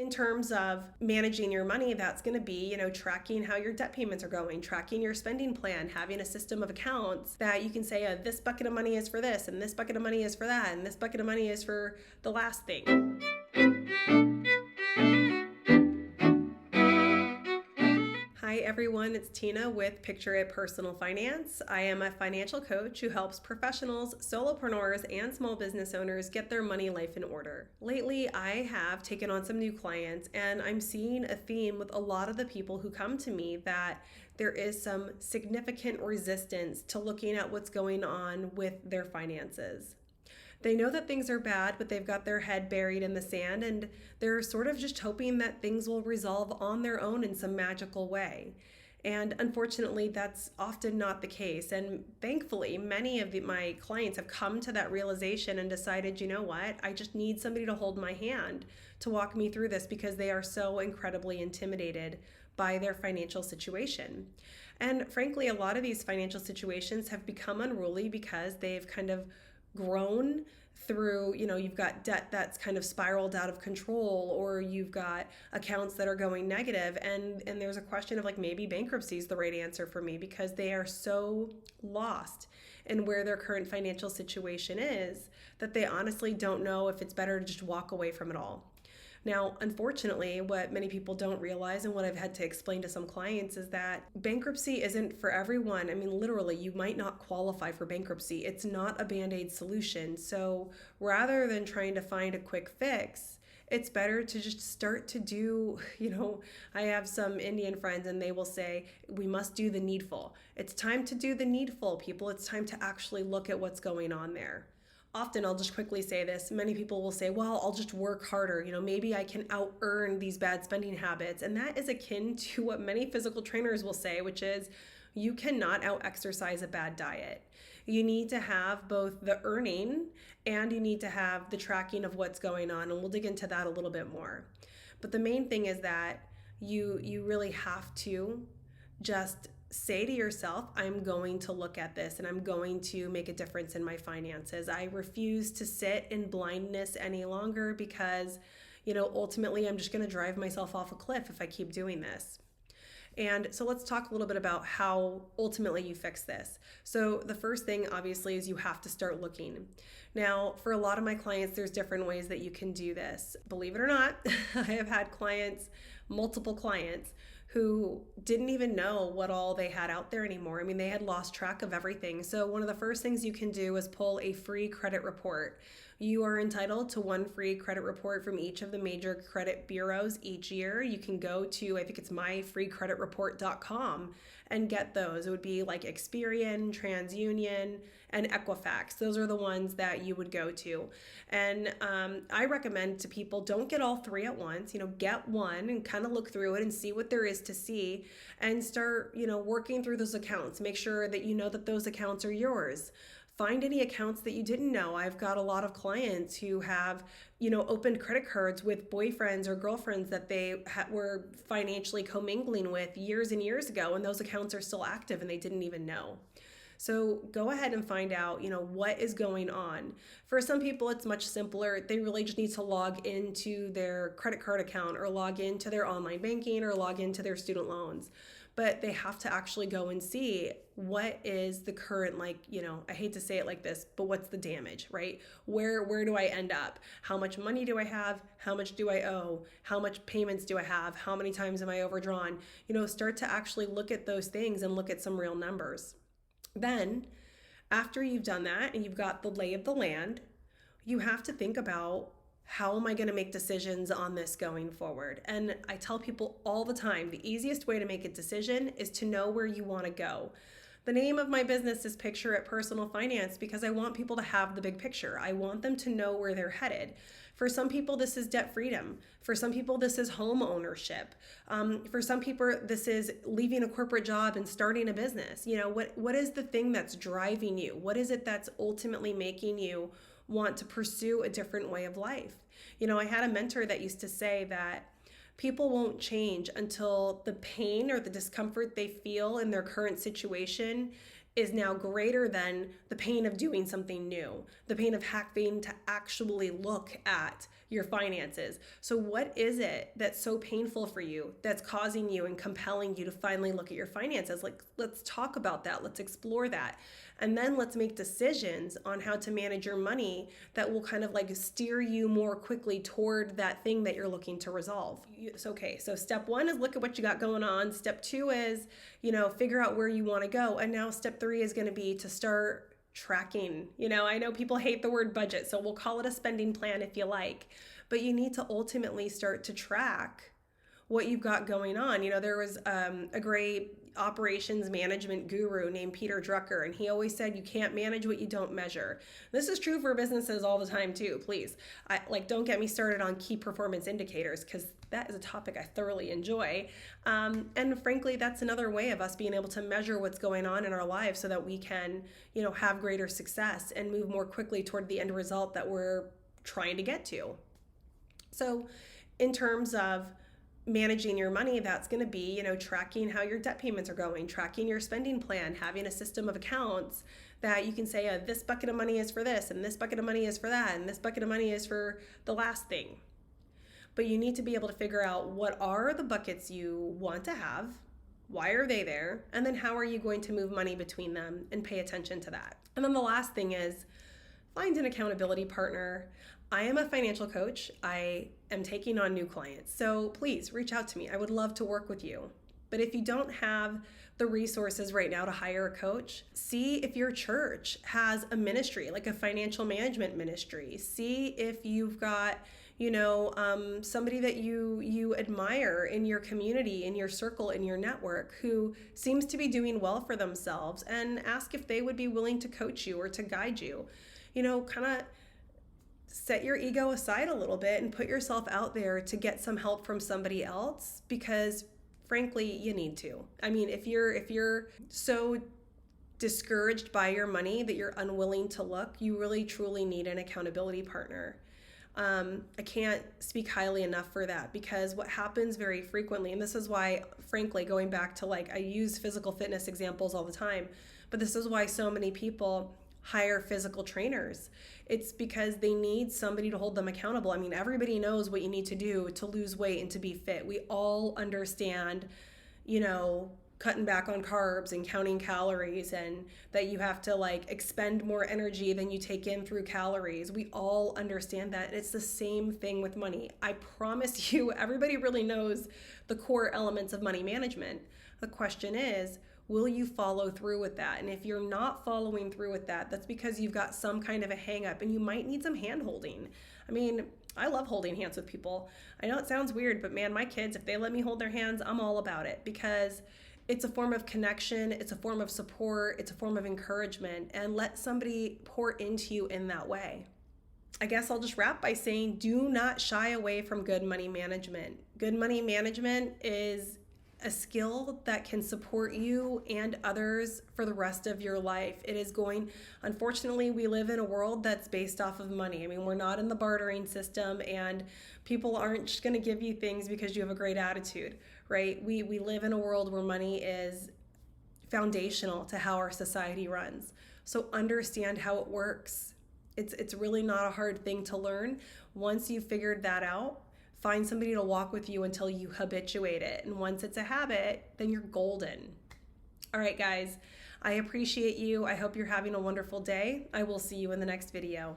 In terms of managing your money, that's going to be, tracking how your debt payments are going, tracking your spending plan, having a system of accounts that you can say, this bucket of money is for this, and this bucket of money is for that, and this bucket of money is for the last thing. Hi everyone, it's Tina with Picture It Personal Finance. I am a financial coach who helps professionals, solopreneurs, and small business owners get their money life in order. Lately, I have taken on some new clients, and I'm seeing a theme with a lot of the people who come to me that there is some significant resistance to looking at what's going on with their finances. They know that things are bad, but they've got their head buried in the sand and they're sort of just hoping that things will resolve on their own in some magical way. And unfortunately, that's often not the case. And thankfully, many of my clients have come to that realization and decided, you know what, I just need somebody to hold my hand to walk me through this because they are so incredibly intimidated by their financial situation. And frankly, a lot of these financial situations have become unruly because they've kind of grown through, you've got debt that's kind of spiraled out of control, or you've got accounts that are going negative, and there's a question of like, maybe bankruptcy is the right answer for me because they are so lost in where their current financial situation is that they honestly don't know if it's better to just walk away from it all. Now, unfortunately, what many people don't realize and what I've had to explain to some clients is that bankruptcy isn't for everyone. I mean, literally, you might not qualify for bankruptcy. It's not a Band-Aid solution. So rather than trying to find a quick fix, it's better to just start to do, I have some Indian friends and they will say, we must do the needful. It's time to do the needful, people. It's time to actually look at what's going on there. Often, I'll just quickly say this, many people will say, well, I'll just work harder. Maybe I can out earn these bad spending habits. And that is akin to what many physical trainers will say, which is you cannot out exercise a bad diet. You need to have both the earning and you need to have the tracking of what's going on. And we'll dig into that a little bit more. But the main thing is that you really have to just say to yourself, I'm going to look at this and I'm going to make a difference in my finances. I refuse to sit in blindness any longer because, ultimately I'm just going to drive myself off a cliff if I keep doing this. And so let's talk a little bit about how ultimately you fix this. So the first thing obviously is you have to start looking. Now, for a lot of my clients, there's different ways that you can do this. Believe it or not, I have had clients, multiple clients, who didn't even know what all they had out there anymore. I mean, they had lost track of everything. So one of the first things you can do is pull a free credit report. You are entitled to one free credit report from each of the major credit bureaus each year. You can go to, I think it's myfreecreditreport.com and get those. It would be like Experian, TransUnion, and Equifax. Those are the ones that you would go to. And I recommend to people, don't get all three at once. Get one and kind of look through it and see what there is to see and start, working through those accounts. Make sure that you know that those accounts are yours. Find any accounts that you didn't know. I've got a lot of clients who have, opened credit cards with boyfriends or girlfriends that they were financially commingling with years and years ago, and those accounts are still active and they didn't even know. So go ahead and find out, what is going on. For some people, it's much simpler. They really just need to log into their credit card account or log into their online banking or log into their student loans. But they have to actually go and see what is the current, I hate to say it like this, but what's the damage, right? Where do I end up? How much money do I have? How much do I owe? How much payments do I have? How many times am I overdrawn? Start to actually look at those things and look at some real numbers. Then, after you've done that and you've got the lay of the land, you have to think about, how am I going to make decisions on this going forward? And I tell people all the time, the easiest way to make a decision is to know where you want to go. The name of my business is Picture It Personal Finance because I want people to have the big picture. I want them to know where they're headed. For some people, this is debt freedom. For some people, this is home ownership. For some people, this is leaving a corporate job and starting a business. What is the thing that's driving you? What is it that's ultimately making you want to pursue a different way of life? I had a mentor that used to say that people won't change until the pain or the discomfort they feel in their current situation is now greater than the pain of doing something new, the pain of having to actually look at, your finances. So what is it that's so painful for you that's causing you and compelling you to finally look at your finances? Like, let's talk about that. Let's explore that. And then let's make decisions on how to manage your money that will kind of like steer you more quickly toward that thing that you're looking to resolve. It's okay. So step one is look at what you got going on. Step two is, figure out where you want to go. And now step three is going to be to start tracking. I know people hate the word budget, so we'll call it a spending plan if you like, but you need to ultimately start to track what you've got going on. There was a great operations management guru named Peter Drucker, and he always said you can't manage what you don't measure. This is true for businesses all the time too. Please, don't get me started on key performance indicators, because that is a topic I thoroughly enjoy. And frankly, that's another way of us being able to measure what's going on in our lives so that we can, have greater success and move more quickly toward the end result that we're trying to get to. So in terms of managing your money, that's going to be, tracking how your debt payments are going, tracking your spending plan, having a system of accounts that you can say, this bucket of money is for this, and this bucket of money is for that, and this bucket of money is for the last thing. But you need to be able to figure out what are the buckets you want to have, why are they there, and then how are you going to move money between them, and pay attention to that. And then the last thing is find an accountability partner. I am a financial coach. I am taking on new clients. So please reach out to me. I would love to work with you. But if you don't have the resources right now to hire a coach, see if your church has a ministry, like a financial management ministry. See if you've got, somebody that you admire in your community, in your circle, in your network, who seems to be doing well for themselves, and ask if they would be willing to coach you or to guide you. Kind of set your ego aside a little bit and put yourself out there to get some help from somebody else, because frankly, you need to. I mean, if you're so discouraged by your money that you're unwilling to look, you really truly need an accountability partner. I can't speak highly enough for that, because what happens very frequently, and this is why, frankly, going back to I use physical fitness examples all the time, but this is why so many people hire physical trainers. It's because they need somebody to hold them accountable. I mean, everybody knows what you need to do to lose weight and to be fit. We all understand, cutting back on carbs and counting calories, and that you have to expend more energy than you take in through calories. We all understand that. It's the same thing with money. I promise you, everybody really knows the core elements of money management. The question is, will you follow through with that? And if you're not following through with that, that's because you've got some kind of a hang up, and you might need some hand holding. I mean, I love holding hands with people. I know it sounds weird, but man, my kids, if they let me hold their hands, I'm all about it, because it's a form of connection, it's a form of support, it's a form of encouragement, and let somebody pour into you in that way. I guess I'll just wrap by saying, do not shy away from good money management. Good money management is a skill that can support you and others for the rest of your life. It is unfortunately, we live in a world that's based off of money. I mean, we're not in the bartering system, and people aren't just going to give you things because you have a great attitude, right? We live in a world where money is foundational to how our society runs. So understand how it works. It's really not a hard thing to learn. Once you've figured that out, find somebody to walk with you until you habituate it. And once it's a habit, then you're golden. All right, guys, I appreciate you. I hope you're having a wonderful day. I will see you in the next video.